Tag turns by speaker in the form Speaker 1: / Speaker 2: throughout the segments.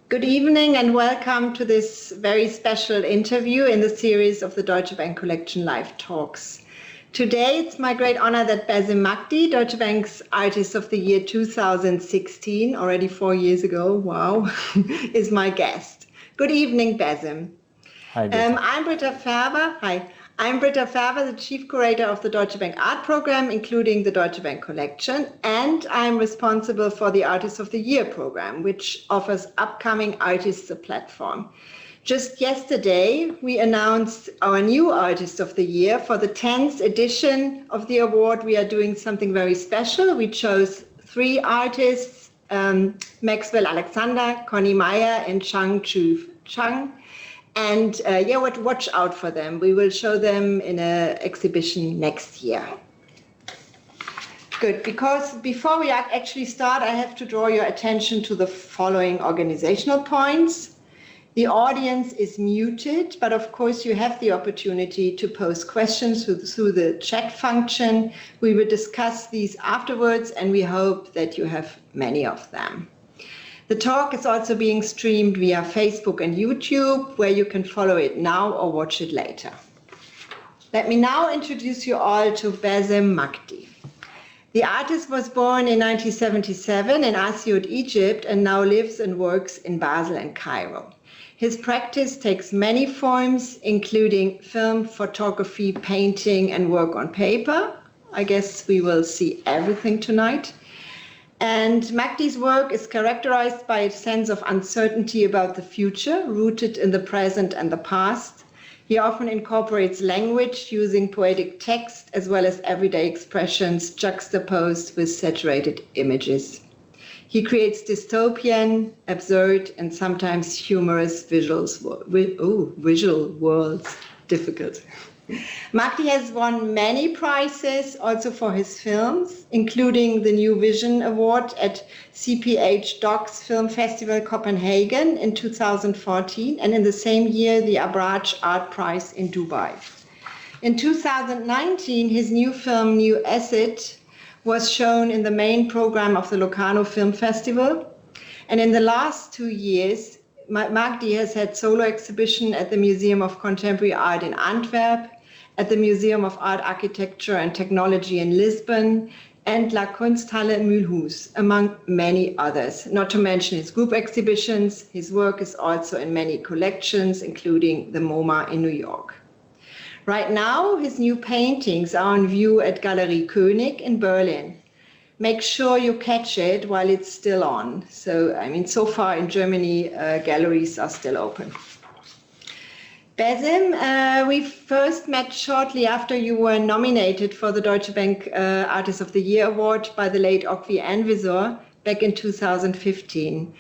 Speaker 1: Good evening and welcome to this very special interview in the series of the Deutsche Bank Collection Live Talks. Today, it's my great honor that Basim Magdy, Deutsche Bank's Artist of the Year 2016, already 4 years ago, wow, is my guest. Good evening, Basim.
Speaker 2: Hi, Britta.
Speaker 1: I'm Britta Färber. Hi. I'm Britta Färber, the Chief Curator of the Deutsche Bank Art Program, including the Deutsche Bank Collection, and I'm responsible for the Artist of the Year program, which offers upcoming artists a platform. Just yesterday, we announced our new Artist of the Year. For the 10th edition of the award, we are doing something very special. We chose 3 artists, Maxwell Alexander, Connie Meyer, and Chang Chu Chang. And watch out for them. We will show them in an exhibition next year. Good, because before we actually start, I have to draw your attention to the following organizational points. The audience is muted, but of course you have the opportunity to pose questions through the chat function. We will discuss these afterwards, and we hope that you have many of them. The talk is also being streamed via Facebook and YouTube, where you can follow it now or watch it later. Let me now introduce you all to Basim Magdy. The artist was born in 1977 in Asyut, Egypt, and now lives and works in Basel and Cairo. His practice takes many forms, including film, photography, painting, and work on paper. I guess we will see everything tonight. And Magdy's work is characterized by a sense of uncertainty about the future, rooted in the present and the past. He often incorporates language using poetic text as well as everyday expressions juxtaposed with saturated images. He creates dystopian, absurd, and sometimes humorous visual worlds. Difficult. Magdy has won many prizes also for his films, including the New Vision Award at CPH Docs Film Festival Copenhagen in 2014, and in the same year, the Abraj Art Prize in Dubai. In 2019, his new film, New Acid, was shown in the main program of the Locarno Film Festival. And in the last 2 years, Magdy has had solo exhibition at the Museum of Contemporary Art in Antwerp, at the Museum of Art, Architecture and Technology in Lisbon, and La Kunsthalle Mulhouse, among many others. Not to mention his group exhibitions, his work is also in many collections, including the MoMA in New York. Right now, his new paintings are on view at Galerie König in Berlin. Make sure you catch it while it's still on. So far in Germany, galleries are still open. Basim, we first met shortly after you were nominated for the Deutsche Bank Artist of the Year Award by the late Ogvi Anvisor back in 2015.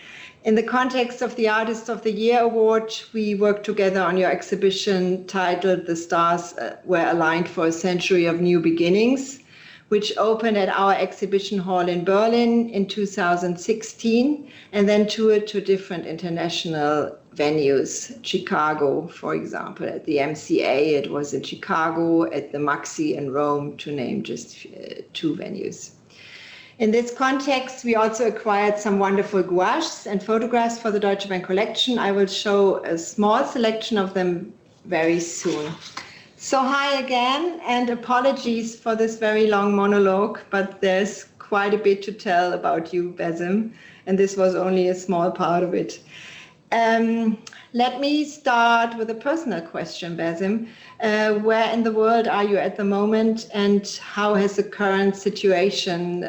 Speaker 1: In the context of the Artist of the Year Award, we worked together on your exhibition titled The Stars Were Aligned for a Century of New Beginnings, which opened at our exhibition hall in Berlin in 2016 and then toured to different international venues. Chicago, for example, at the MCA, it was in Chicago, at the Maxi in Rome, to name just 2 venues. In this context, we also acquired some wonderful gouaches and photographs for the Deutsche Bank Collection. I will show a small selection of them very soon. So hi again, and apologies for this very long monologue, but there's quite a bit to tell about you, Basim, and this was only a small part of it. Let me start with a personal question, Basim. Where in the world are you at the moment, and how has the current situation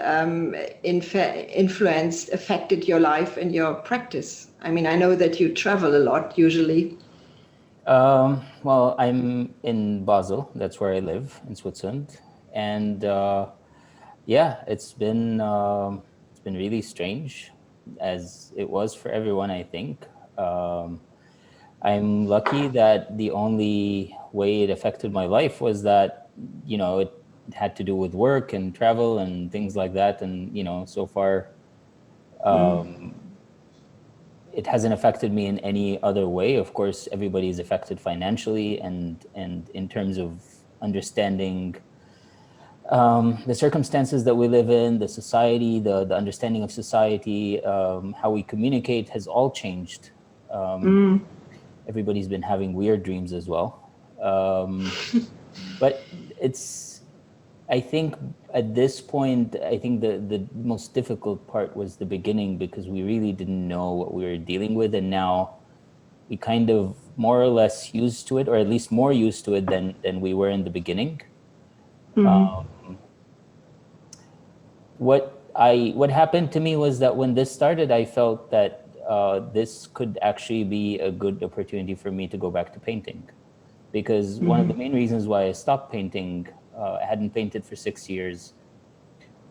Speaker 1: affected your life and your practice? I mean, I know that you travel a lot usually.
Speaker 2: Well, I'm in Basel. That's where I live, in Switzerland, and it's been really strange, as it was for everyone, I think. I'm lucky that the only way it affected my life was that, it had to do with work and travel and things like that, and so far, it hasn't affected me in any other way. Of course, everybody is affected financially and in terms of understanding the circumstances that we live in, the society, the understanding of society, how we communicate has all changed. Everybody's been having weird dreams as well. But I think at this point, I think the most difficult part was the beginning, because we really didn't know what we were dealing with. And now we kind of more or less used to it, or at least more used to it than we were in the beginning. What happened to me was that when this started, I felt that this could actually be a good opportunity for me to go back to painting, because one of the main reasons why I stopped painting, I hadn't painted for 6 years,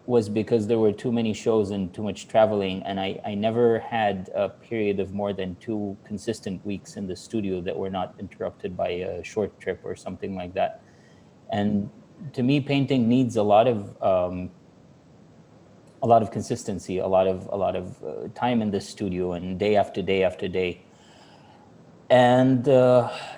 Speaker 2: was because there were too many shows and too much traveling, and I never had a period of more than 2 consistent weeks in the studio that were not interrupted by a short trip or something like that. And to me, painting needs a lot of consistency, a lot of time in the studio, and day after day after day. And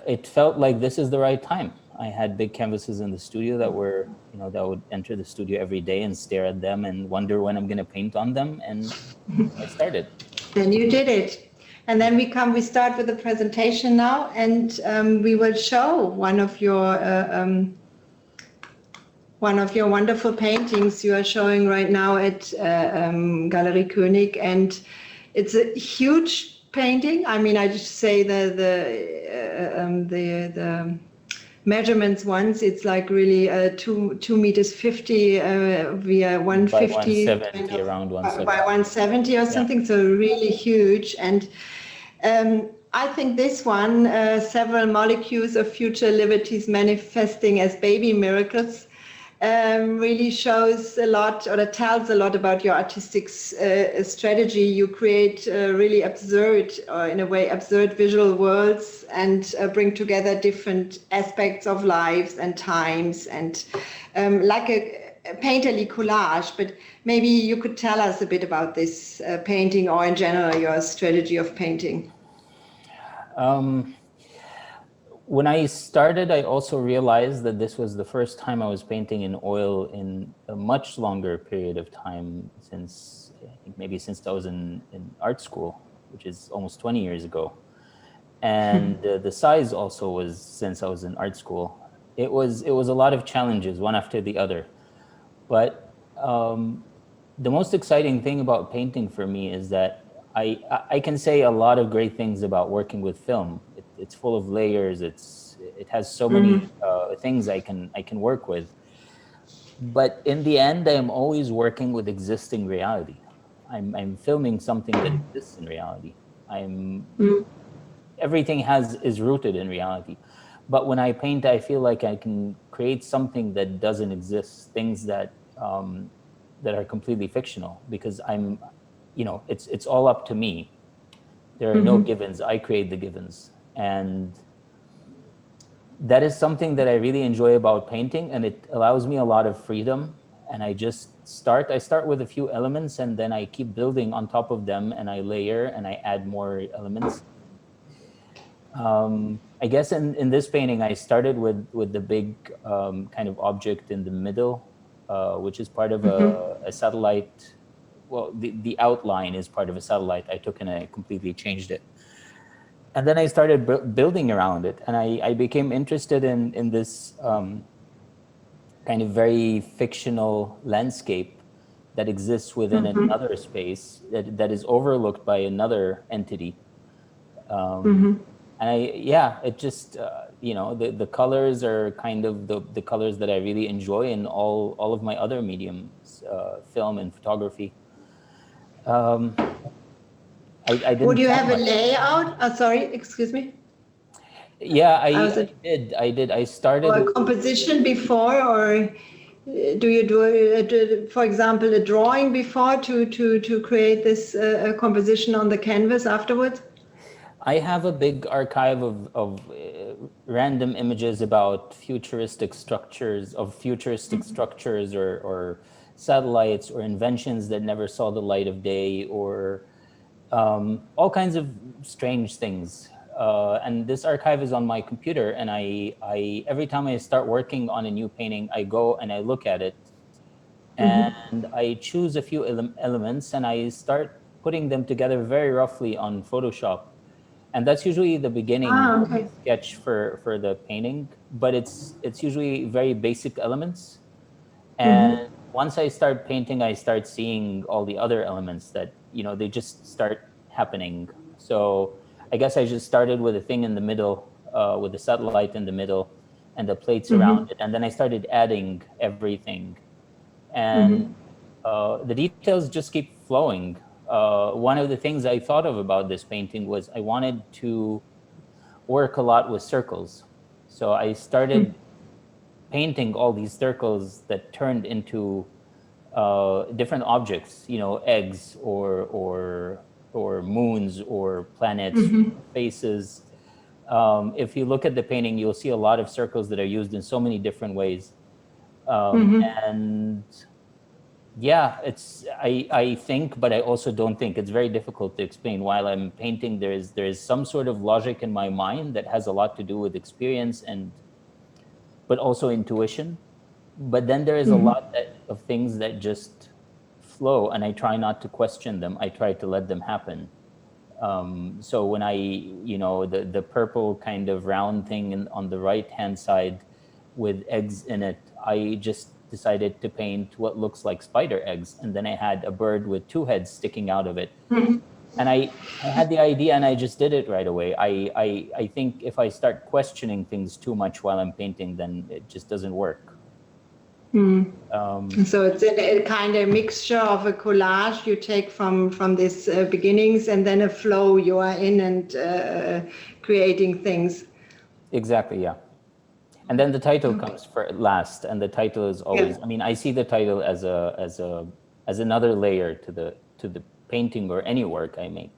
Speaker 2: it felt like this is the right time. I had big canvases in the studio that were, that would enter the studio every day and stare at them and wonder when I'm going to paint on them. And I started.
Speaker 1: Then you did it. And then we start with the presentation now, and we will show one of your wonderful paintings you are showing right now at Galerie König. And it's a huge painting. I mean, I just say the measurements once, it's like really 2 meters 50 via 150
Speaker 2: by 170, around 170
Speaker 1: by 170 or something. So really huge. And I think this one, several molecules of future liberties manifesting as baby miracles, really shows a lot, or tells a lot about your artistic strategy. You create really absurd, or in a way absurd visual worlds, and bring together different aspects of lives and times, and like a painterly collage. But maybe you could tell us a bit about this painting, or in general your strategy of painting.
Speaker 2: When I started, I also realized that this was the first time I was painting in oil in a much longer period of time, since I think maybe since I was in art school, which is almost 20 years ago. And the size also was since I was in art school. It was a lot of challenges, one after the other. But the most exciting thing about painting for me is that I can say a lot of great things about working with film. It's full of layers. It has so many things I can work with. But in the end, I am always working with existing reality. I'm filming something that exists in reality. Everything is rooted in reality. But when I paint, I feel like I can create something that doesn't exist, things that are completely fictional, because it's all up to me. There are no givens. I create the givens. And that is something that I really enjoy about painting, and it allows me a lot of freedom. And I start with a few elements, and then I keep building on top of them, and I layer and I add more elements. I guess in this painting, I started with the big kind of object in the middle, which is part of a satellite. Well, the outline is part of a satellite I took and I completely changed it. And then I started building around it, and I became interested in this kind of very fictional landscape that exists within another space that is overlooked by another entity. And it just, the colors are kind of the colors that I really enjoy in all of my other mediums, film and photography. I didn't.
Speaker 1: Would you have a layout? Sorry, excuse me.
Speaker 2: Yeah, I did. I started.
Speaker 1: Or a composition before, or do you do, for example, a drawing before to create this composition on the canvas afterwards?
Speaker 2: I have a big archive of random images about futuristic structures, or satellites, or inventions that never saw the light of day, or all kinds of strange things. And this archive is on my computer, and I every time I start working on a new painting, I go and I look at it, and I choose a few elements and I start putting them together very roughly on Photoshop. And that's usually the beginning
Speaker 1: Okay.
Speaker 2: sketch for the painting, but it's usually very basic elements. And once I start painting, I start seeing all the other elements that, they just start happening. So I guess I just started with a thing in the middle, with the satellite in the middle and the plates around it. And then I started adding everything. And the details just keep flowing. One of the things I thought of about this painting was I wanted to work a lot with circles. So I started painting all these circles that turned into different objects, eggs or moons or planets, faces. If you look at the painting, you'll see a lot of circles that are used in so many different ways. And yeah, I think, but I also don't think. It's very difficult to explain. While I'm painting, there is some sort of logic in my mind that has a lot to do with experience but also intuition. But then there is a lot of things that just flow, and I try not to question them. I try to let them happen. So when the purple kind of round thing on the right-hand side with eggs in it, I just decided to paint what looks like spider eggs. And then I had a bird with two heads sticking out of it. And I had the idea and I just did it right away. I think if I start questioning things too much while I'm painting, then it just doesn't work.
Speaker 1: So it's a kind of mixture of a collage you take from these beginnings, and then a flow you are in and creating things.
Speaker 2: Exactly, yeah. And then the title comes for last, and the title is always. I mean, I see the title as another layer to the painting or any work I make.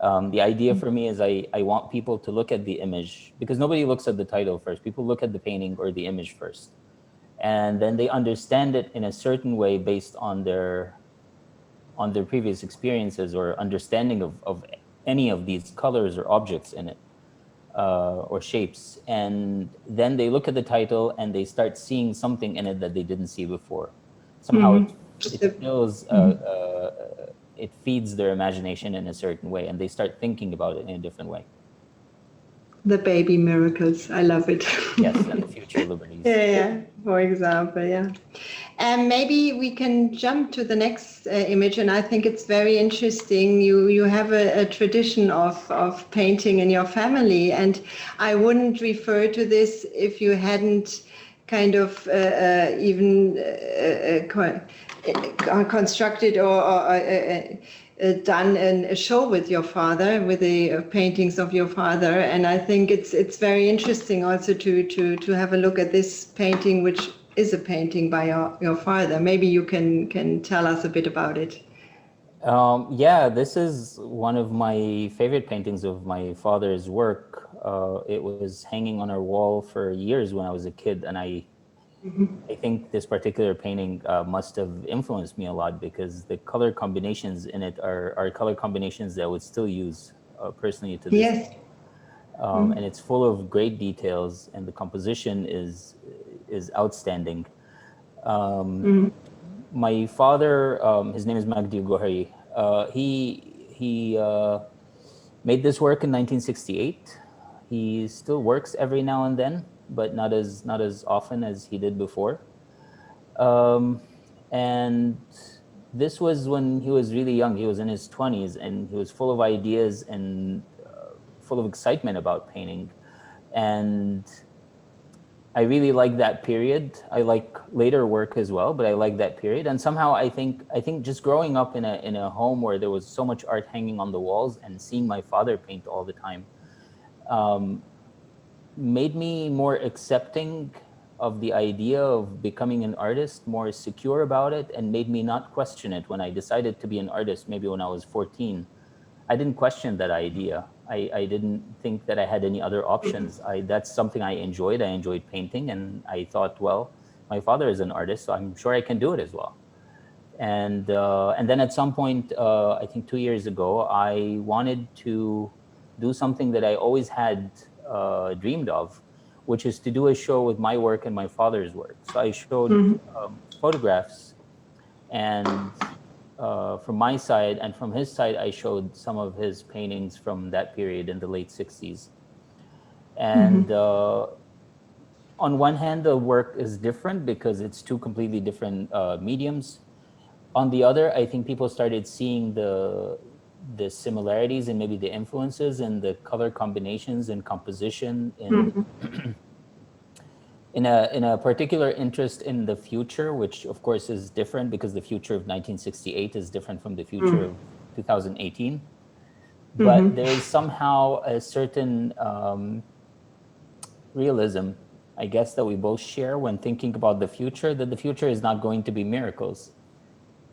Speaker 2: The idea for me is I want people to look at the image, because nobody looks at the title first. People look at the painting or the image first. And then they understand it in a certain way based on their previous experiences or understanding of any of these colors or objects in it, or shapes. And then they look at the title and they start seeing something in it that they didn't see before. Somehow it feels, it feeds their imagination in a certain way, and they start thinking about it in a different way.
Speaker 1: The baby miracles. I love it.
Speaker 2: Yes, and the future liberties.
Speaker 1: Yeah, for example, yeah. And maybe we can jump to the next image, and I think it's very interesting. You have a tradition of painting in your family, and I wouldn't refer to this if you hadn't kind of even constructed or done a show with your father, with the paintings of your father. And I think it's very interesting also to have a look at this painting, which is a painting by your father. Maybe you can tell us a bit about it.
Speaker 2: Yeah, this is one of my favorite paintings of my father's work. It was hanging on our wall for years when I was a kid, and I think this particular painting must have influenced me a lot, because the color combinations in it are color combinations that I would still use personally to this day. And it's full of great details, and the composition is outstanding. My father, his name is Magdy. He made this work in 1968. He still works every now and then, but not as often as he did before. And this was when he was really young. He was in his 20s, and he was full of ideas and full of excitement about painting. And I really like that period. I like later work as well, but I like that period. And somehow I think just growing up in a home where there was so much art hanging on the walls and seeing my father paint all the time, made me more accepting of the idea of becoming an artist, more secure about it, and made me not question it. When I decided to be an artist, maybe when I was 14, I didn't question that idea. I didn't think that I had any other options. That's something I enjoyed. I enjoyed painting, and I thought, well, my father is an artist, so I'm sure I can do it as well. And then at some point, I think 2 years ago, I wanted to do something that I always had dreamed of, which is to do a show with my work and my father's work. So I showed photographs And from my side and from his side, I showed some of his paintings from that period in the late 60s. And on one hand, the work is different because it's two completely different mediums. On the other, I think people started seeing the similarities and maybe the influences and the color combinations and composition in a particular interest in the future, which of course is different because the future of 1968 is different from the future of 2018. But there is somehow a certain realism, I guess, that we both share when thinking about the future, that the future is not going to be miracles.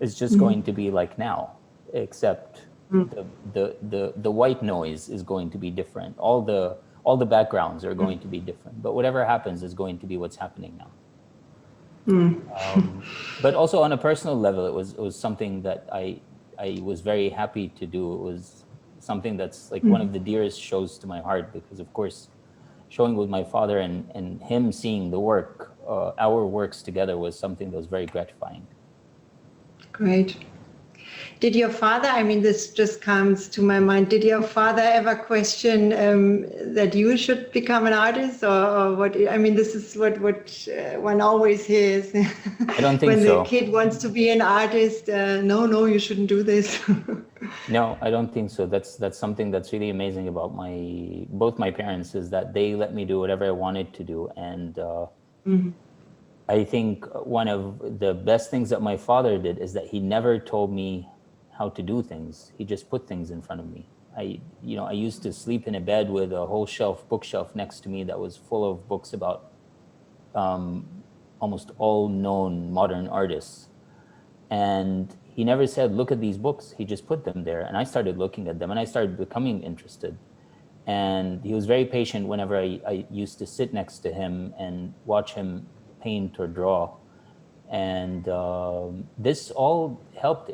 Speaker 2: It's just going to be like now, except the white noise is going to be different. All the backgrounds are going to be different, but whatever happens is going to be what's happening now. But also on a personal level, it was something that I was very happy to do. It was something that's like one of the dearest shows to my heart, because of course, showing with my father and him seeing the work, our works together, was something that was very gratifying.
Speaker 1: Great. Did your father, I mean, this just comes to my mind, did your father ever question that you should become an artist, or what? I mean, this is what one always hears.
Speaker 2: I don't think
Speaker 1: when
Speaker 2: so.
Speaker 1: the kid wants to be an artist, no, you shouldn't do this.
Speaker 2: No, I don't think so. That's something that's really amazing about both my parents, is that they let me do whatever I wanted to do. And I think one of the best things that my father did is that he never told me how to do things. He just put things in front of me. I used to sleep in a bed with a whole bookshelf next to me that was full of books about almost all known modern artists. And he never said, look at these books. He just put them there. And I started looking at them and I started becoming interested. And he was very patient whenever I used to sit next to him and watch him paint or draw. And this all helped.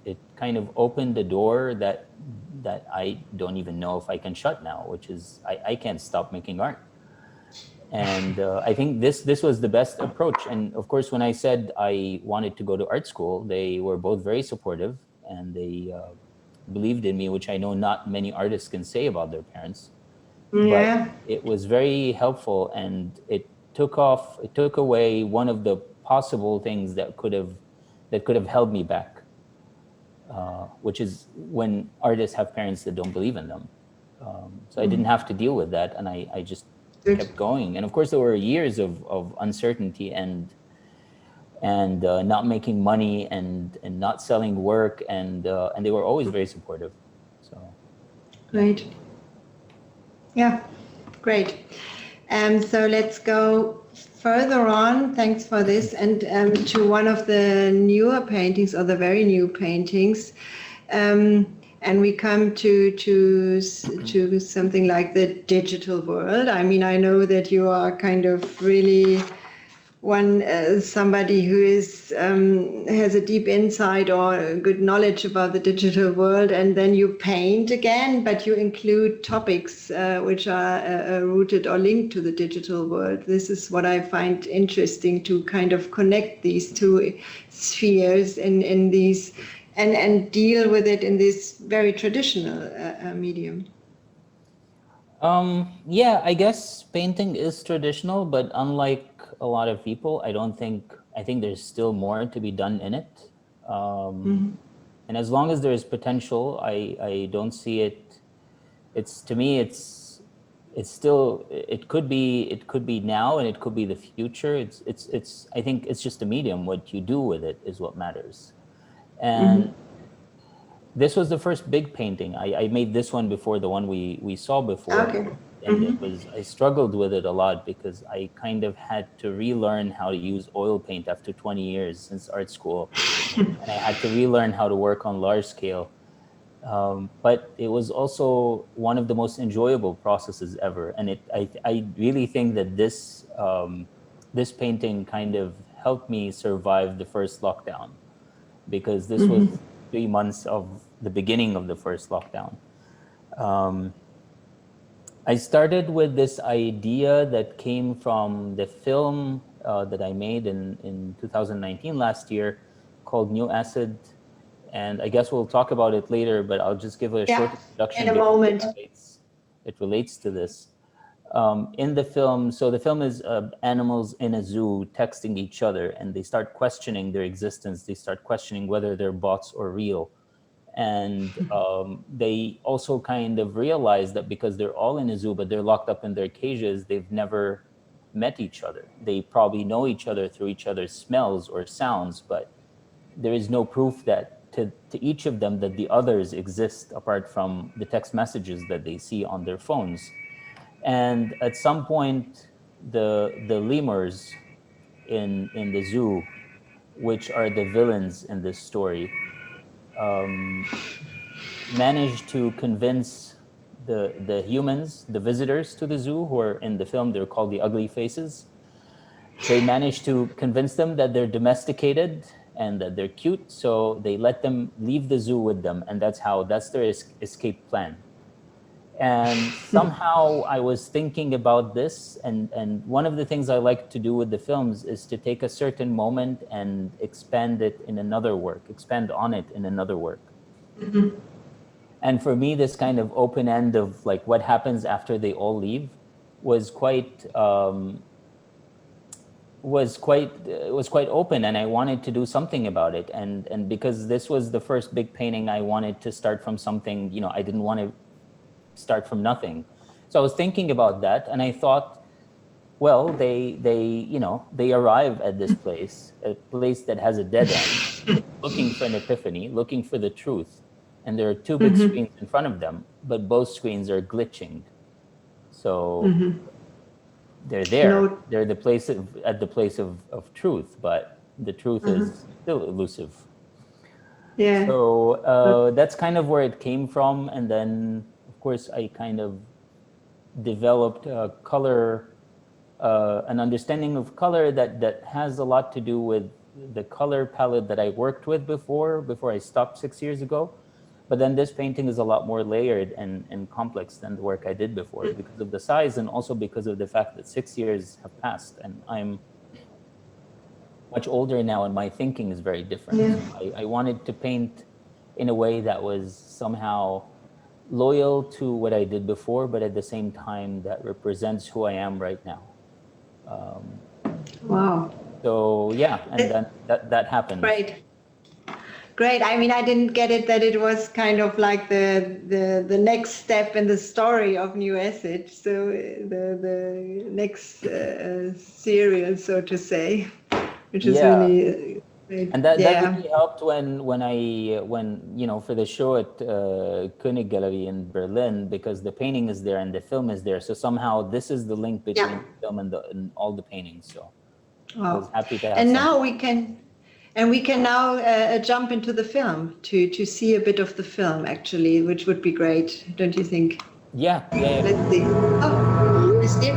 Speaker 2: It kind of opened a door that I don't even know if I can shut now, which is I can't stop making art. And I think this was the best approach. And of course, when I said I wanted to go to art school, they were both very supportive, and they believed in me, which I know not many artists can say about their parents.
Speaker 1: Yeah.
Speaker 2: But it was very helpful, and it took away one of the possible things that could have held me back, which is when artists have parents that don't believe in them. So I didn't have to deal with that, and I just kept going. And of course, there were years of uncertainty and not making money and not selling work, and they were always very supportive. So
Speaker 1: great. Yeah, great. So let's go further on. Thanks for this, and to one of the newer paintings, or the very new paintings. And we come to something like the digital world. I mean, I know that you are kind of really somebody who has a deep insight or a good knowledge about the digital world, and then you paint again, but you include topics which are rooted or linked to the digital world. This is what I find interesting, to kind of connect these two spheres in these. And deal with it in this very traditional medium.
Speaker 2: Yeah, I guess painting is traditional, but unlike a lot of people, I think there's still more to be done in it. And as long as there is potential, I don't see it. To me, it's still, it could be now, and it could be the future. I think it's just a medium. What you do with it is what matters. And this was the first big painting. I made this one before the one we saw before.
Speaker 1: Okay.
Speaker 2: And I struggled with it a lot because I kind of had to relearn how to use oil paint after 20 years since art school. And I had to relearn how to work on large scale. But it was also one of the most enjoyable processes ever. And I really think that this painting kind of helped me survive the first lockdown, because this was 3 months of the beginning of the first lockdown. I started with this idea that came from the film that I made in 2019, last year, called New Acid, and I guess we'll talk about it later, but I'll just give a short introduction.
Speaker 1: In a moment.
Speaker 2: It relates to this. In the film, so the film is animals in a zoo texting each other, and they start questioning their existence. They start questioning whether they're bots or real. And they also kind of realize that because they're all in a zoo, but they're locked up in their cages, they've never met each other. They probably know each other through each other's smells or sounds, but there is no proof that to each of them that the others exist apart from the text messages that they see on their phones. And at some point, the lemurs in the zoo, which are the villains in this story, managed to convince the humans, the visitors to the zoo, who are in the film, they're called the ugly faces. They managed to convince them that they're domesticated and that they're cute, so they let them leave the zoo with them, and that's their escape plan. And somehow I was thinking about this, and one of the things I like to do with the films is to take a certain moment and expand it in another work, expand on it in another work. Mm-hmm. And for me, this kind of open end of like what happens after they all leave was quite open, and I wanted to do something about it. And because this was the first big painting, I wanted to start from something, I didn't want to start from nothing. So I was thinking about that, and I thought, well, they arrive at this place, a place that has a dead end, looking for an epiphany, looking for the truth. And there are two big screens in front of them, but both screens are glitching. So they're there. They're at the place of truth, but the truth is still elusive. Yeah. So that's kind of where it came from. And then, of course, I kind of developed an understanding of color that has a lot to do with the color palette that I worked with before I stopped 6 years ago. But then this painting is a lot more layered and complex than the work I did before because of the size, and also because of the fact that 6 years have passed and I'm much older now and my thinking is very different. Yeah. So I wanted to paint in a way that was somehow loyal to what I did before, but at the same time that represents who I am right now.
Speaker 1: Wow.
Speaker 2: So yeah, and then that happened.
Speaker 1: Great. I mean, I didn't get it that it was kind of like the next step in the story of New Acid. So the next series, so to say, which is really great.
Speaker 2: And that really helped when for the show at König Gallery in Berlin, because the painting is there and the film is there. So somehow this is the link between the film and all the paintings. So I was happy to have.
Speaker 1: And now we can now jump into the film to see a bit of the film, actually, which would be great, don't you think?
Speaker 2: Yeah.
Speaker 1: Let's see. Oh, I see it.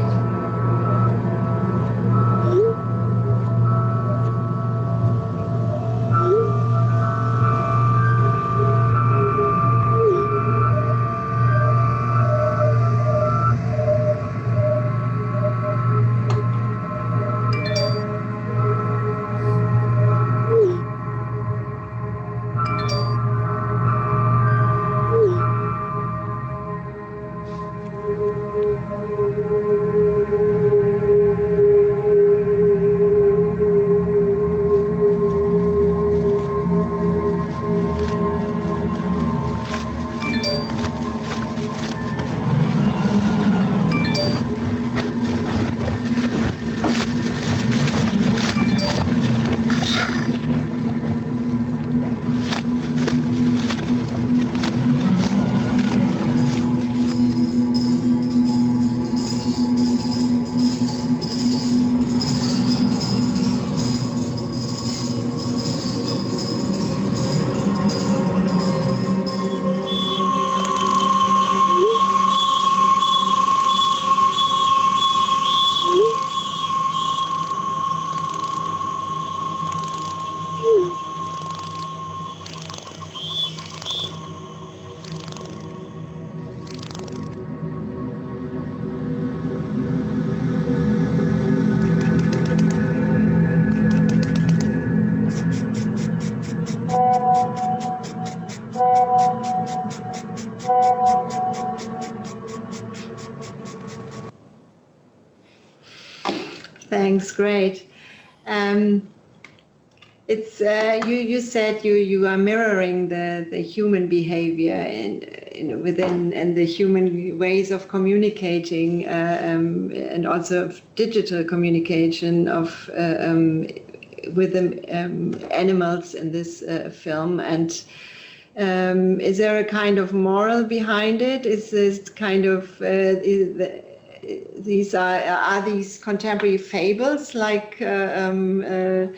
Speaker 1: Thanks. Great. It's you said you are mirroring the human behavior within and the human ways of communicating and also of digital communication of with the animals in this film. And is there a kind of moral behind it? Is this kind of these are these contemporary fables like the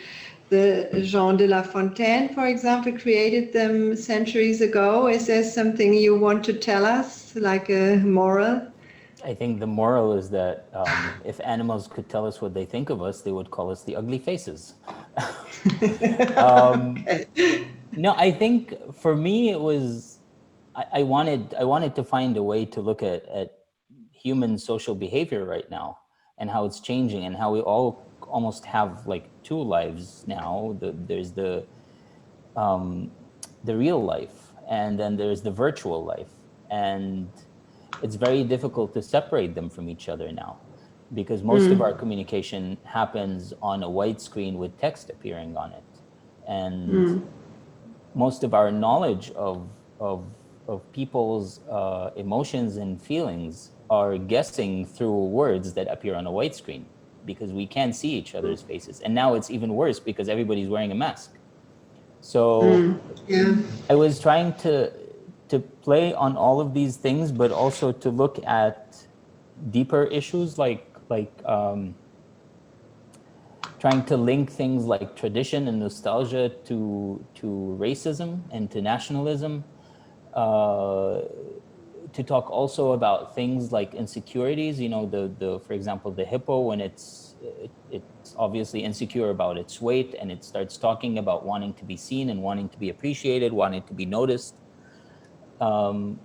Speaker 1: Jean de La Fontaine, for example, created them centuries ago? Is there something you want to tell us, like a moral?
Speaker 2: I think the moral is that if animals could tell us what they think of us, they would call us the ugly faces. No, I think for me it was I wanted to find a way to look at human social behavior right now and how it's changing and how we all almost have like two lives now. There's the real life, and then there's the virtual life, and it's very difficult to separate them from each other now, because most of our communication happens on a white screen with text appearing on it, and most of our knowledge of people's emotions and feelings are guessing through words that appear on a white screen, because we can't see each other's faces. And now it's even worse because everybody's wearing a mask. So I was trying to play on all of these things, but also to look at deeper issues like trying to link things like tradition and nostalgia to racism and to nationalism, to talk also about things like insecurities. You know, the for example, the hippo, when it's obviously insecure about its weight, and it starts talking about wanting to be seen and wanting to be appreciated, wanting to be noticed. And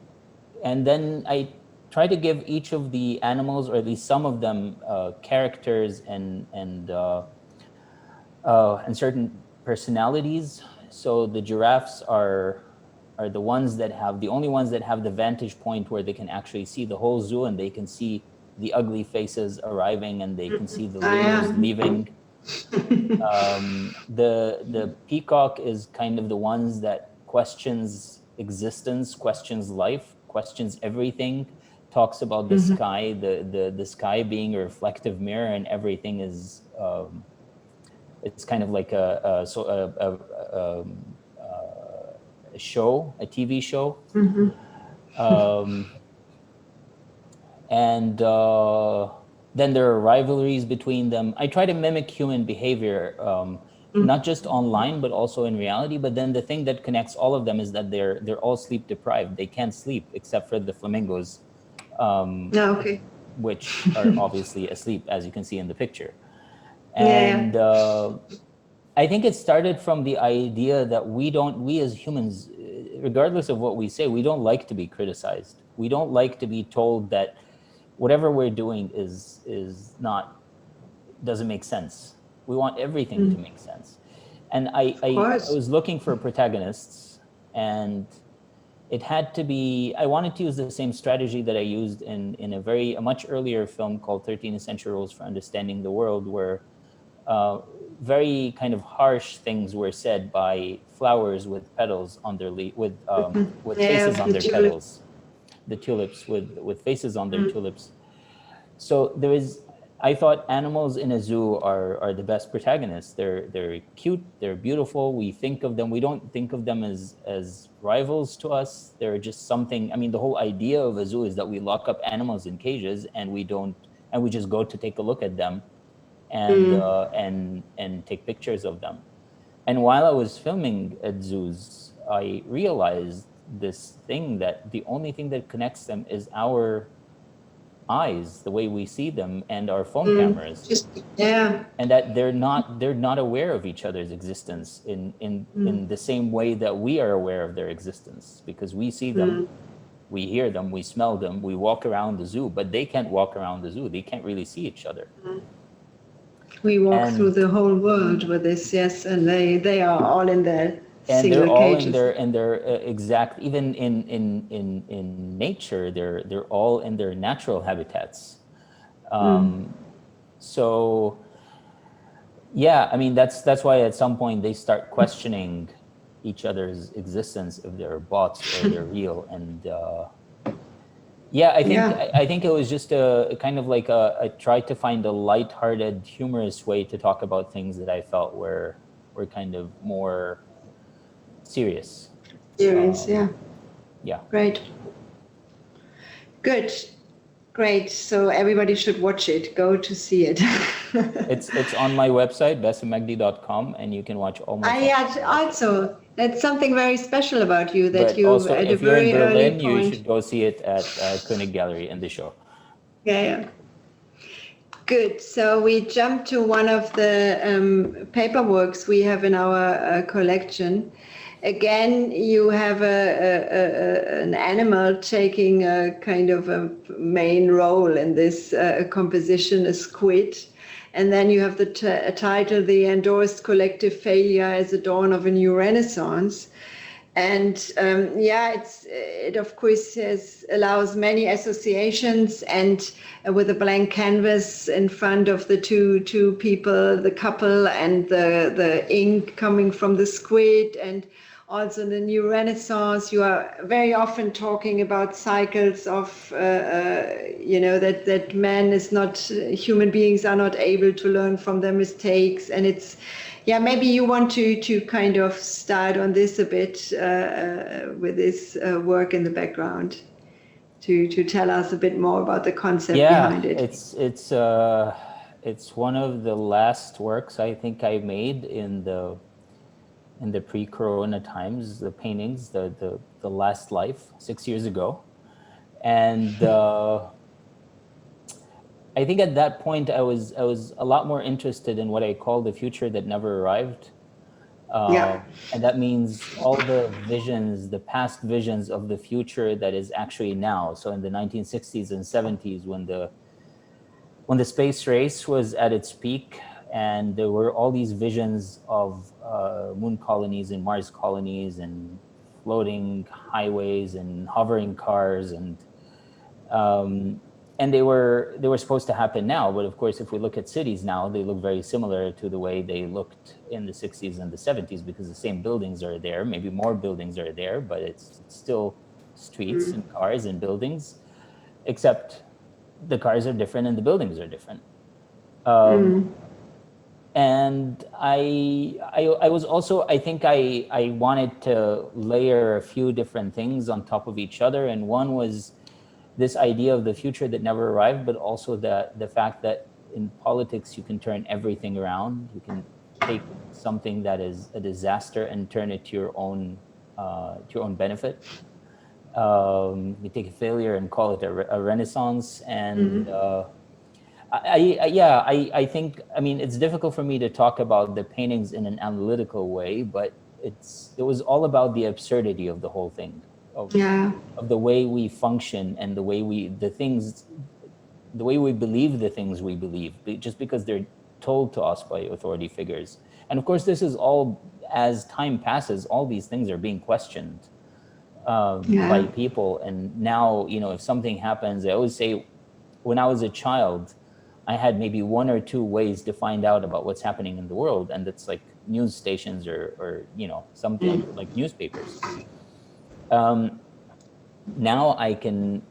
Speaker 2: then I try to give each of the animals, or at least some of them, characters and certain personalities. So the giraffes are the ones that have the only ones that have the vantage point where they can actually see the whole zoo, and they can see the ugly faces arriving, and they can see the lemurs leaving. The peacock is kind of the ones that questions existence, questions life, questions everything, talks about the sky, the sky being a reflective mirror, and everything is it's kind of like a show, a TV show. And then there are rivalries between them. I try to mimic human behavior, not just online, but also in reality. But then the thing that connects all of them is that they're all sleep deprived. They can't sleep except for the flamingos, which are obviously asleep, as you can see in the picture. And I think it started from the idea that we as humans, regardless of what we say, we don't like to be criticized. We don't like to be told that whatever we're doing doesn't make sense. We want everything to make sense. And I was looking for protagonists, and it had to be, I wanted to use the same strategy that I used in a much earlier film called 13 Essential Rules for Understanding the World, where very kind of harsh things were said by flowers with petals on their with faces on their petals, the tulips with faces on their tulips. So I thought animals in a zoo are the best protagonists. They're cute, they're beautiful. We think of them, we don't think of them as rivals to us. They're just something. I mean, the whole idea of a zoo is that we lock up animals in cages, and we just go to take a look at them and take pictures of them. And while I was filming at zoos, I realized this thing, that the only thing that connects them is our eyes, the way we see them, and our phone cameras. And that they're not aware of each other's existence in the same way that we are aware of their existence, because we see them, we hear them, we smell them, we walk around the zoo, but they can't walk around the zoo. They can't really see each other.
Speaker 1: We walk through the whole world with this, and they are all in their single cages.
Speaker 2: And they're all in their exact, even in nature, they're all in their natural habitats. So Yeah, I mean, that's why at some point they start questioning each other's existence, if they're bots or they're real. And yeah,
Speaker 1: Yeah.
Speaker 2: I think it was just a kind of like I tried to find a lighthearted, humorous way to talk about things that I felt were kind of more serious.
Speaker 1: Series, yeah.
Speaker 2: Yeah.
Speaker 1: Great. Good. Great. So everybody should watch it. Go to see it.
Speaker 2: It's on my website, basimmagdy.com, and you can watch all my
Speaker 1: I
Speaker 2: films.
Speaker 1: also, that's something very special about you, that
Speaker 2: But
Speaker 1: you,
Speaker 2: also,
Speaker 1: at a
Speaker 2: if you're in
Speaker 1: very early
Speaker 2: Berlin, you
Speaker 1: point.
Speaker 2: should go see it at König Gallery in the show.
Speaker 1: Yeah, yeah. Good. So we jump to one of the paperworks we have in our collection. Again, you have an animal taking a kind of a main role in this composition, a squid. And then you have the title, The Endorsed Collective Failure as a Dawn of a New Renaissance. And yeah, it of course allows many associations, and with a blank canvas in front of the two people, the couple, and the ink coming from the squid, and also the new Renaissance. You are very often talking about cycles of that man is not, human beings are not able to learn from their mistakes, and it's. Yeah, maybe you want to kind of start on this a bit with this work in the background to tell us a bit more about the concept behind it.
Speaker 2: It's one of the last works I think I made in the pre-corona times, the paintings, the last life 6 years ago. And I think at that point I was a lot more interested in what I call the future that never arrived. And that means all the visions, the past visions of the future that is actually now. So in the 1960s and 70s, when the space race was at its peak, and there were all these visions of moon colonies and Mars colonies and floating highways and hovering cars, and they were supposed to happen now. But of course, if we look at cities now, they look very similar to the way they looked in the 60s and the 70s, because the same buildings are there, maybe more buildings are there, but it's still streets and cars and buildings, except the cars are different and the buildings are different. And I was also, I think I wanted to layer a few different things on top of each other. And one was this idea of the future that never arrived, but also the fact that in politics, you can turn everything around. You can take something that is a disaster and turn it to your own benefit. You take a failure and call it a renaissance. And I think, I mean, it's difficult for me to talk about the paintings in an analytical way, but it was all about the absurdity of the whole thing, of the way we function and the way we believe the things we believe, just because they're told to us by authority figures. And of course, this is all, as time passes, all these things are being questioned by people. And now, if something happens, I always say, when I was a child, I had maybe one or two ways to find out about what's happening in the world, and it's like news stations or something like newspapers. Now I can,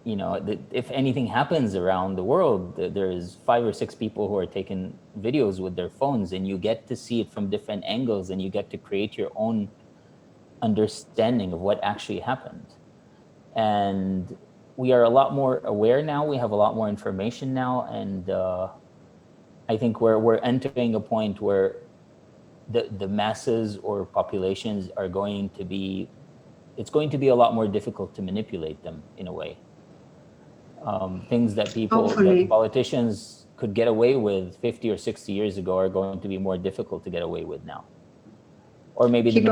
Speaker 2: if anything happens around the world, there's 5 or 6 people who are taking videos with their phones, and you get to see it from different angles, and you get to create your own understanding of what actually happened. And we are a lot more aware now. We have a lot more information now, and I think we're entering a point where the masses or populations are going to be. It's going to be a lot more difficult to manipulate them in a way. Things that politicians could get away with 50 or 60 years ago are going to be more difficult to get away with now. Or maybe the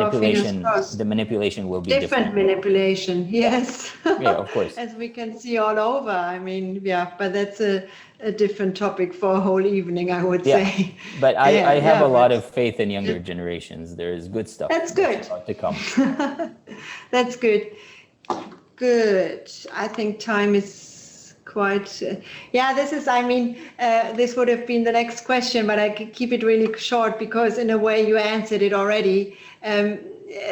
Speaker 2: manipulation will be different.
Speaker 1: Manipulation, yes.
Speaker 2: Yeah, of course.
Speaker 1: As we can see all over. I mean, but that's a different topic for a whole evening, I would say.
Speaker 2: But I have a lot of faith in younger generations. There's good stuff.
Speaker 1: That's good.
Speaker 2: To come.
Speaker 1: That's good. Good. I think time is quite, yeah, this is, I mean, this would have been the next question, but I could keep it really short because in a way you answered it already.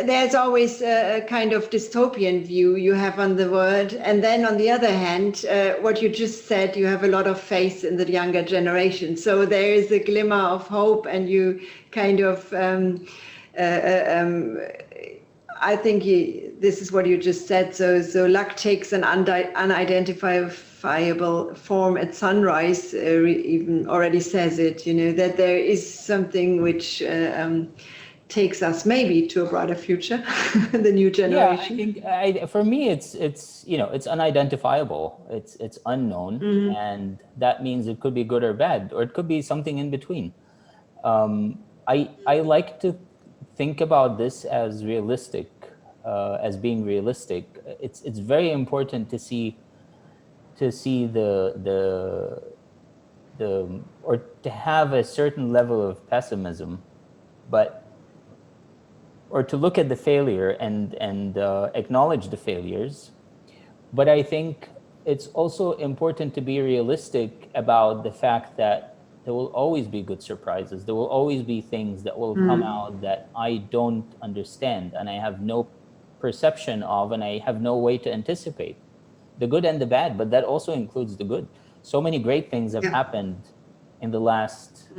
Speaker 1: There's always a kind of dystopian view you have on the world. And then on the other hand, what you just said, you have a lot of faith in the younger generation. So there is a glimmer of hope, and you kind of, I think this is what you just said. So luck takes an unidentifiable form at sunrise, even already says it, you know, that there is something which takes us maybe to a brighter future, the new generation.
Speaker 2: Yeah, I think for me, it's you know, it's unidentifiable, it's unknown, and that means it could be good or bad, or it could be something in between. I like to think about this as realistic, as being realistic. It's very important to see the or to have a certain level of pessimism, or to look at the failure and acknowledge the failures. But I think it's also important to be realistic about the fact that there will always be good surprises. There will always be things that will come out that I don't understand and I have no perception of, and I have no way to anticipate. The good and the bad, but that also includes the good. So many great things have happened in the last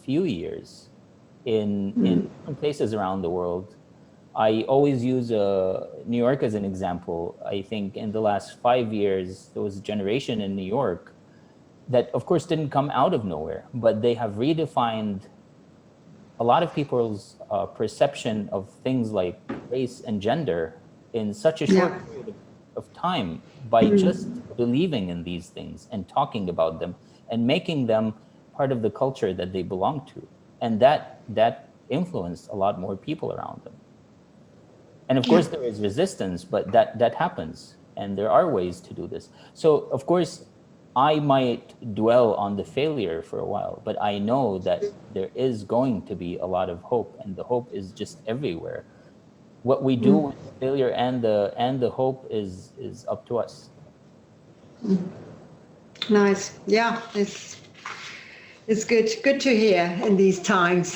Speaker 2: few years in different places around the world. I always use New York as an example. I think in the last 5 years, there was a generation in New York that, of course, didn't come out of nowhere, but they have redefined a lot of people's perception of things like race and gender in such a short period of time by just believing in these things and talking about them and making them part of the culture that they belong to. And that influenced a lot more people around them. And of course, there is resistance, but that happens. And there are ways to do this. So, of course, I might dwell on the failure for a while, but I know that there is going to be a lot of hope, and the hope is just everywhere. What we do with the failure and the hope is up to us.
Speaker 1: Nice. Yeah, it's good to hear in these times.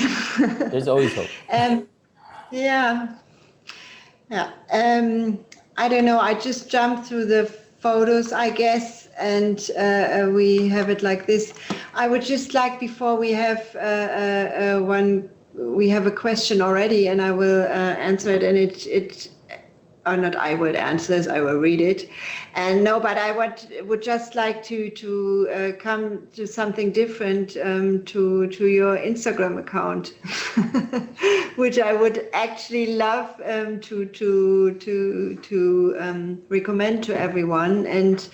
Speaker 2: There's always hope.
Speaker 1: Yeah. I don't know. I just jumped through the photos, I guess, and we have it like this. I would just like, before we have we have a question already, and I will answer it, and it or not I will answer this, I will read it. And no, but I would just like to come to something different, to your Instagram account, which I would actually love to recommend to everyone. And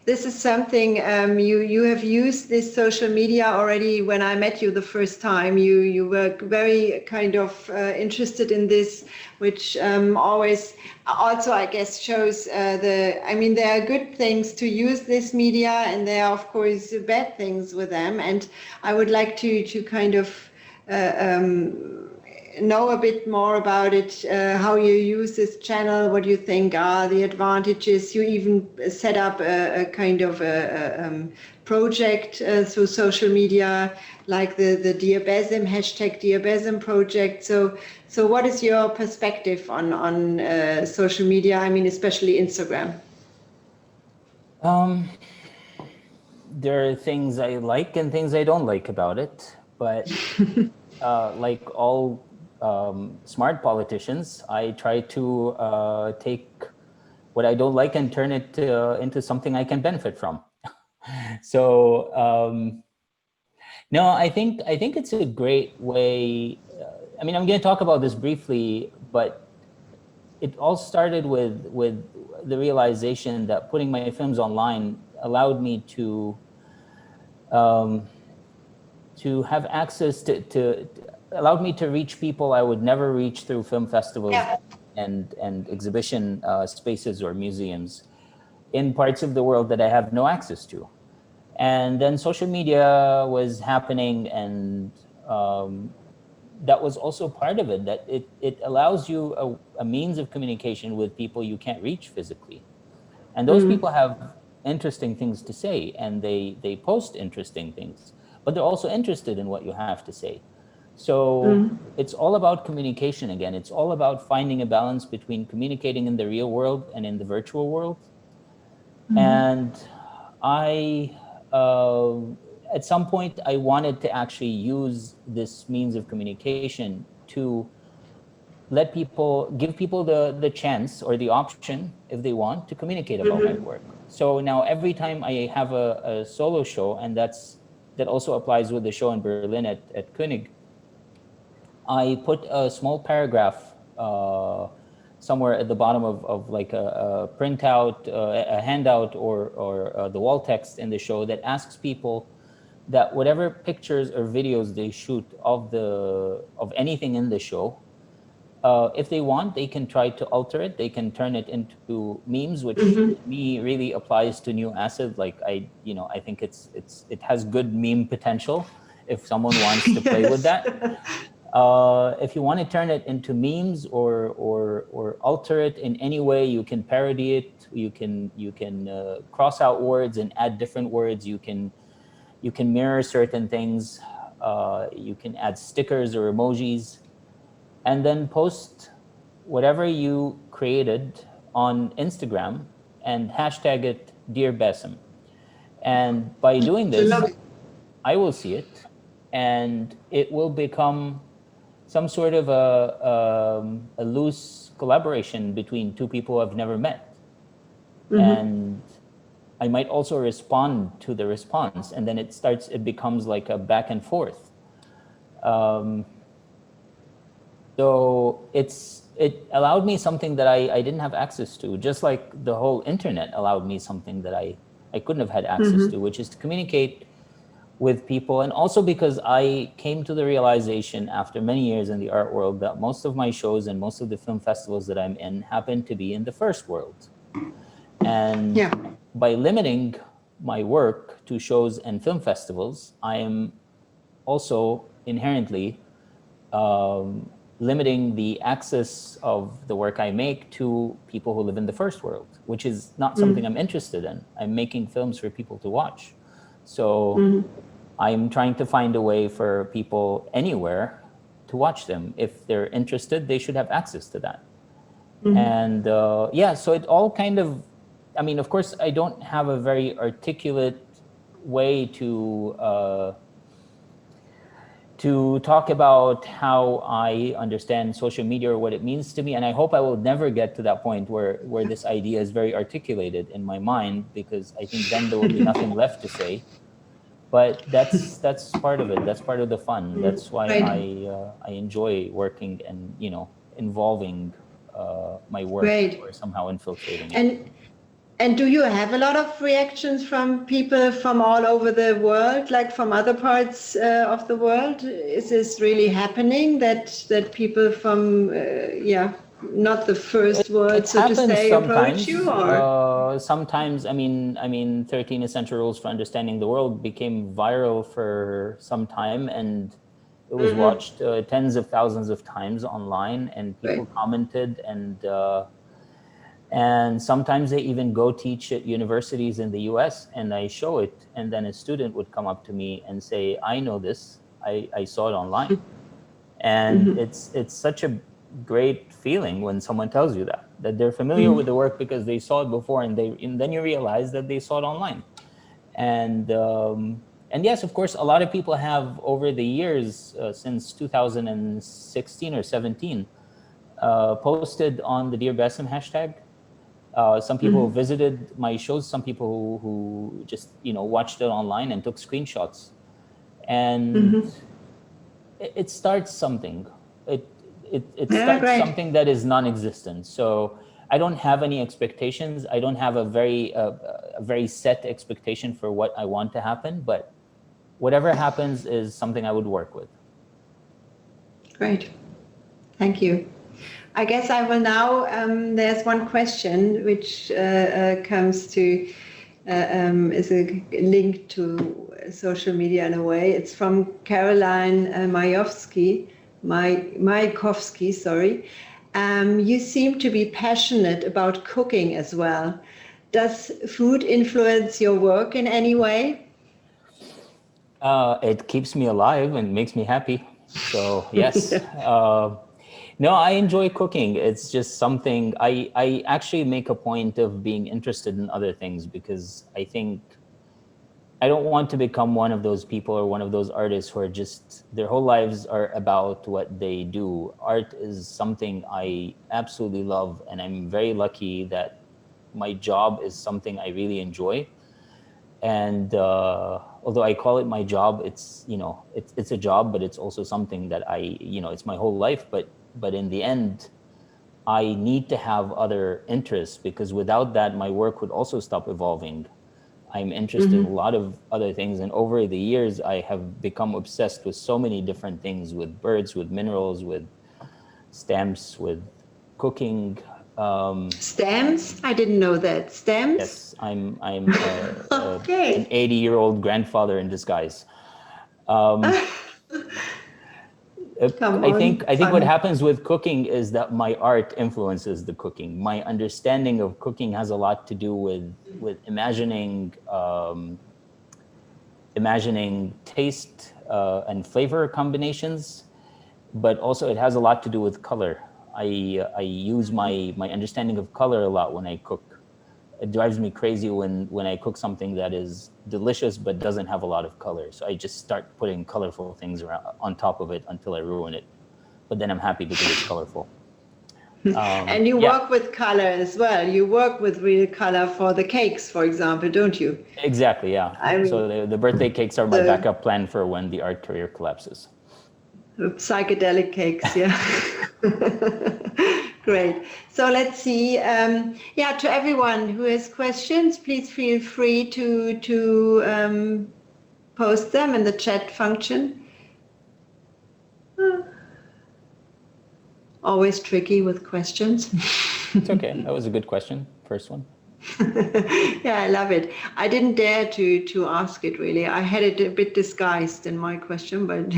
Speaker 1: this is something you have used this social media already. When I met you the first time, you were very kind of interested in this, which always also, I guess, shows I mean, there are good things to use this media, and there are, of course, bad things with them. And I would like to kind of know a bit more about it, how you use this channel, what you think are the advantages. You even set up a kind of a project through social media, like the Dear Basim, hashtag Dear Basim project. So what is your perspective on social media? I mean, especially Instagram.
Speaker 2: There are things I like and things I don't like about it, but like all smart politicians, I try to take what I don't like and turn it into something I can benefit from. So no, I think it's a great way. I mean, I'm going to talk about this briefly, but it all started with the realization that putting my films online allowed me to have access to allowed me to reach people I would never reach through film festivals and exhibition spaces or museums in parts of the world that I have no access to. And then social media was happening, and that was also part of it, that it allows you a means of communication with people you can't reach physically. And those people have interesting things to say, and they post interesting things, but they're also interested in what you have to say. So it's all about communication again. It's all about finding a balance between communicating in the real world and in the virtual world. And I, at some point, I wanted to actually use this means of communication to give people the chance or the option, if they want, to communicate about my work. So now every time I have a solo show, and that also applies with the show in Berlin at König, I put a small paragraph somewhere at the bottom of like a printout, a handout, or the wall text in the show that asks people that whatever pictures or videos they shoot of anything in the show, if they want, they can try to alter it. They can turn it into memes, which to me really applies to new acid. Like I think it has good meme potential if someone wants to play with that. If you want to turn it into memes or alter it in any way, you can parody it. You can cross out words and add different words. You can mirror certain things. You can add stickers or emojis, and then post whatever you created on Instagram and hashtag it Dear Basim. And by doing this, I will see it, and it will become some sort of a loose collaboration between two people I've never met. And I might also respond to the response, and then it becomes like a back and forth. So it allowed me something that I didn't have access to, just like the whole internet allowed me something that I couldn't have had access to, which is to communicate with people. And also because I came to the realization after many years in the art world that most of my shows and most of the film festivals that I'm in happen to be in the first world. And by limiting my work to shows and film festivals, I am also inherently limiting the access of the work I make to people who live in the first world, which is not something I'm interested in. I'm making films for people to watch. So I'm trying to find a way for people anywhere to watch them. If they're interested, they should have access to that. And so it all kind of, I mean, of course, I don't have a very articulate way to talk about how I understand social media or what it means to me. And I hope I will never get to that point where this idea is very articulated in my mind, because I think then there will be nothing left to say. But that's part of it. That's part of the fun. That's why I enjoy working and involving my work or somehow infiltrating it.
Speaker 1: And do you have a lot of reactions from people from all over the world, like from other parts of the world? Is this really happening that people from not the first world, so to say, approach you? Or
Speaker 2: sometimes, I mean, 13 Essential Rules for Understanding the World became viral for some time, and it was watched tens of thousands of times online, and people commented, and sometimes they even go teach at universities in the US, and I show it, and then a student would come up to me and say, I know this, I saw it online. And it's such a great feeling when someone tells you that they're familiar with the work because they saw it before, and then you realize that they saw it online. And yes, of course, a lot of people have over the years, since 2016 or 17, posted on the Dear Basim hashtag. Some people visited my shows, some people who just watched it online and took screenshots. And it starts something. It starts something that is non-existent. So I don't have any expectations. I don't have a very set expectation for what I want to happen, but whatever happens is something I would work with.
Speaker 1: Great. Thank you. I guess I will now, there's one question which comes to, is a link to social media in a way. It's from Caroline Mayakovsky, sorry. You seem to be passionate about cooking as well. does food influence your work in any way?
Speaker 2: It keeps me alive and makes me happy. So yes. No, I enjoy cooking. It's just something I actually make a point of being interested in other things, because I think I don't want to become one of those people or one of those artists who are just, their whole lives are about what they do. Art is something I absolutely love, and I'm very lucky that my job is something I really enjoy. And although I call it my job, it's, you know, it's a job, but it's also something that I, you know, it's my whole life. But in the end, I need to have other interests, because without that, my work would also stop evolving. I'm interested in a lot of other things. And over the years, I have become obsessed with so many different things, with birds, with minerals, with stamps, with cooking.
Speaker 1: Stamps? I didn't know that. Stamps?
Speaker 2: Yes, I'm
Speaker 1: Okay.
Speaker 2: an 80-year-old grandfather in disguise.
Speaker 1: Come
Speaker 2: I
Speaker 1: on,
Speaker 2: think what
Speaker 1: funny.
Speaker 2: happens with cooking is that my art influences the cooking. My understanding of cooking has a lot to do with imagining taste and flavor combinations, but also it has a lot to do with color. I use my understanding of color a lot when I cook. It drives me crazy when I cook something that is delicious but doesn't have a lot of color. So I just start putting colorful things around, on top of it, until I ruin it. But then I'm happy because it's colorful.
Speaker 1: And you
Speaker 2: Yeah,
Speaker 1: work with color as well. You work with real color for the cakes, for example, don't you?
Speaker 2: exactly. Yeah.
Speaker 1: I mean,
Speaker 2: So the birthday cakes are my
Speaker 1: the
Speaker 2: backup plan for when the art career collapses.
Speaker 1: psychedelic cakes, yeah. Great. So let's see. Yeah, to everyone who has questions, please feel free to post them in the chat function. Always tricky with questions.
Speaker 2: It's okay. That was a good question. First one.
Speaker 1: Yeah, I love it. I didn't dare to ask it really. I had it a bit disguised in my question, but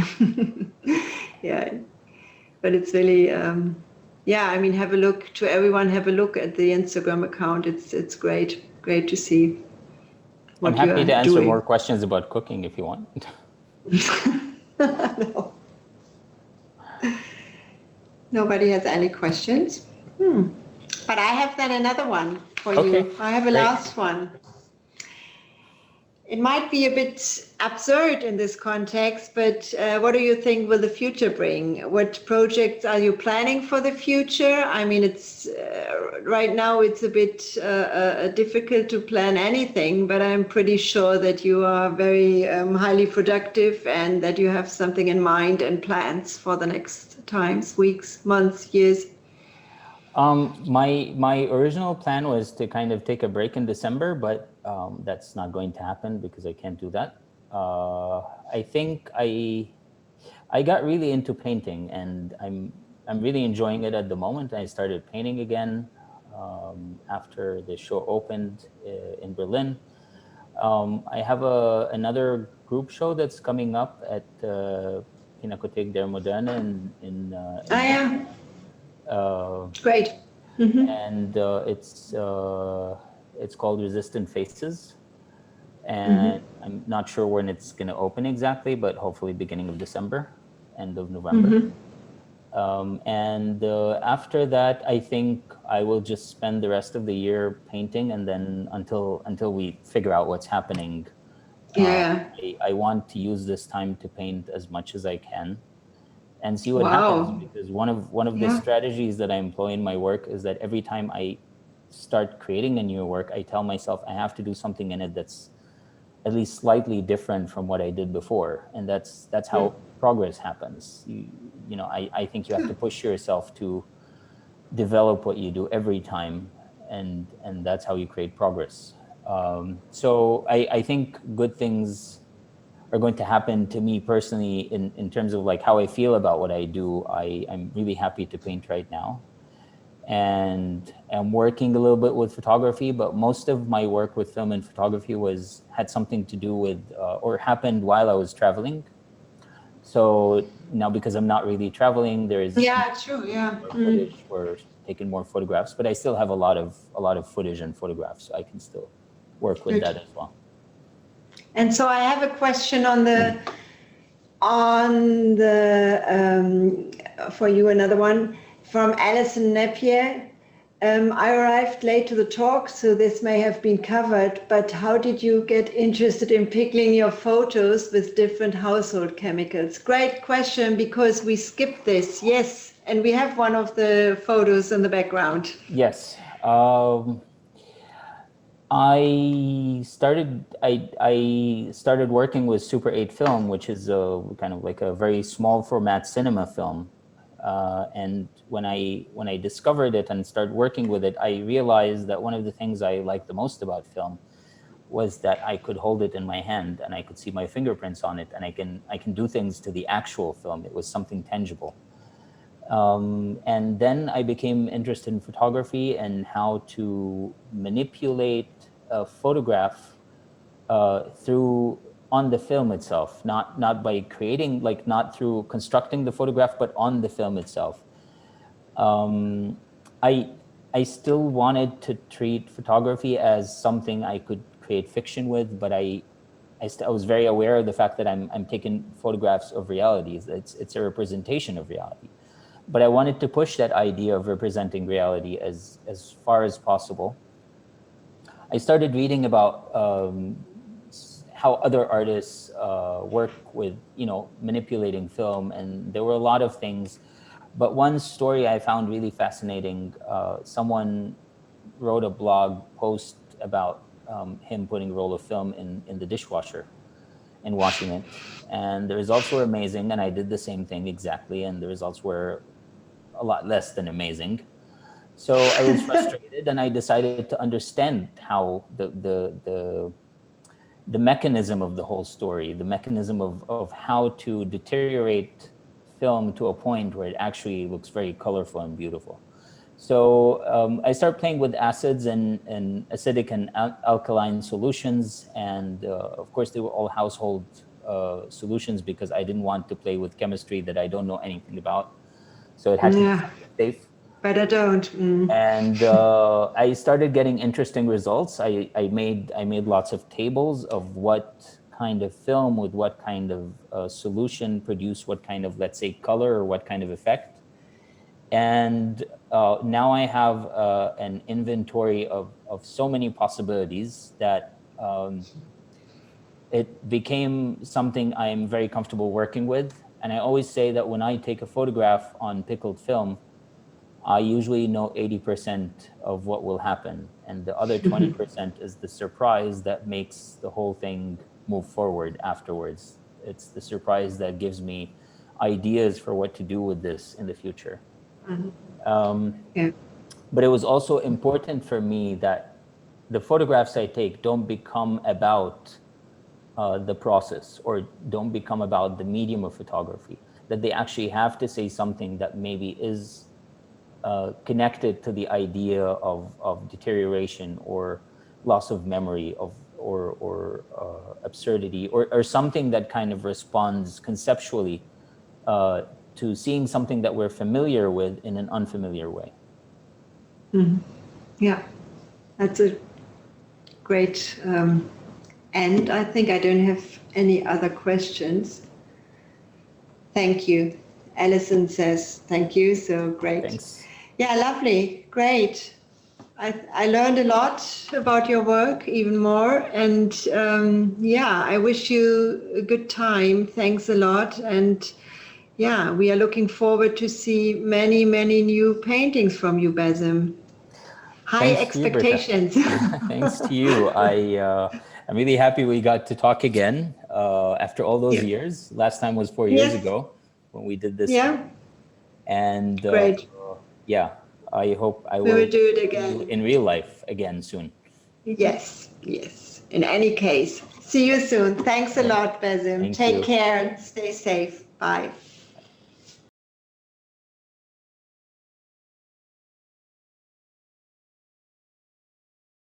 Speaker 1: yeah, but it's really yeah. I mean, have a look to everyone. Have a look at the Instagram account. It's great to see
Speaker 2: I'm
Speaker 1: what you
Speaker 2: happy
Speaker 1: are
Speaker 2: to answer more
Speaker 1: doing.
Speaker 2: questions about cooking if you want.
Speaker 1: No, nobody has any questions. But I have then another one for
Speaker 2: Okay,
Speaker 1: you. I have a
Speaker 2: great.
Speaker 1: last one. It might be a bit absurd in this context, but what do you think will the future bring? What projects are you planning for the future? I mean, it's right now it's a bit difficult to plan anything, but I'm pretty sure that you are very highly productive and that you have something in mind and plans for the next times, weeks, months, years.
Speaker 2: My original plan was to kind of take a break in December, but that's not going to happen because I can't do that. I think I got really into painting, and I'm really enjoying it at the moment. I started painting again after the show opened in Berlin. I have another group show that's coming up at Pinakothek der Moderne in
Speaker 1: Ah,
Speaker 2: May.
Speaker 1: yeah,
Speaker 2: Uh,
Speaker 1: great.
Speaker 2: and it's called Resistant Faces, and I'm not sure when it's going to open exactly, but hopefully beginning of December, end of November. And after that, I think I will just spend the rest of the year painting, and then until we figure out what's happening,
Speaker 1: Yeah.
Speaker 2: I want to use this time to paint as much as I can and see what happens,
Speaker 1: Wow.
Speaker 2: because one of the
Speaker 1: Yeah.
Speaker 2: strategies that I employ in my work is that every time I start creating a new work, I tell myself I have to do something in it that's at least slightly different from what I did before, and that's how progress happens. You know, I think you have to push yourself to develop what you do every time, and that's how you create progress. So I think good things are going to happen to me personally in terms of like how I feel about what I do. I'm really happy to paint right now, and I'm working a little bit with photography, but most of my work with film and photography had something to do with or happened while I was traveling. So now because I'm not really traveling, there is
Speaker 1: true. Yeah.
Speaker 2: more footage. We're taking more photographs, but I still have a lot of footage and photographs, so I can still work with that as well.
Speaker 1: And so I have a question for you, another one from Alison Napier. I arrived late to the talk, so this may have been covered, but how did you get interested in pickling your photos with different household chemicals? Great question, because we skipped this. Yes, and we have one of the photos in the background.
Speaker 2: Yes. I started working with Super 8 film, which is a kind of like a very small format cinema film. And when I discovered it and started working with it, I realized that one of the things I liked the most about film was that I could hold it in my hand and I could see my fingerprints on it, and I can do things to the actual film. It was something tangible. And then I became interested in photography and how to manipulate a photograph through on the film itself, not by creating, like not through constructing the photograph, but on the film itself. I still wanted to treat photography as something I could create fiction with, but I was very aware of the fact that I'm taking photographs of realities. It's a representation of reality. But I wanted to push that idea of representing reality as far as possible. I started reading about how other artists work with, manipulating film, and there were a lot of things. But one story I found really fascinating. Someone wrote a blog post about him putting a roll of film in the dishwasher and washing it, and the results were amazing. And I did the same thing exactly, and the results were a lot less than amazing. So I was frustrated, and I decided to understand how the mechanism of the whole story, the mechanism of how to deteriorate film to a point where it actually looks very colorful and beautiful. So I started playing with acids and acidic and alkaline solutions, and of course they were all household solutions, because I didn't want to play with chemistry that I don't know anything about. So it had to be safe.
Speaker 1: But I don't.
Speaker 2: And I started getting interesting results. I made lots of tables of what kind of film with what kind of solution produced what kind of, let's say, color or what kind of effect. And now I have an inventory of so many possibilities that it became something I'm very comfortable working with. And I always say that when I take a photograph on pickled film, I usually know 80% of what will happen. And the other 20% is the surprise that makes the whole thing move forward afterwards. It's the surprise that gives me ideas for what to do with this in the future. But it was also important for me that the photographs I take don't become about the process, or don't become about the medium of photography, that they actually have to say something that maybe is connected to the idea of deterioration or loss of memory or absurdity, or something that kind of responds conceptually to seeing something that we're familiar with in an unfamiliar way.
Speaker 1: Yeah, that's a great end. I think I don't have any other questions. Thank you. Alison says thank you, so great.
Speaker 2: Thanks.
Speaker 1: Yeah, lovely, great. I learned a lot about your work, even more, and I wish you a good time. Thanks a lot, and yeah, we are looking forward to see many, many new paintings from you, Basim. High expectations.
Speaker 2: Thanks to you. I'm really happy we got to talk again after all those years. Last time was 4 years ago when we did this.
Speaker 1: Yeah.
Speaker 2: And
Speaker 1: great.
Speaker 2: I hope I
Speaker 1: we
Speaker 2: will
Speaker 1: do it again
Speaker 2: in real life again soon.
Speaker 1: Yes. In any case, see you soon. Thanks a lot, Basim. Take care. Stay safe. Bye.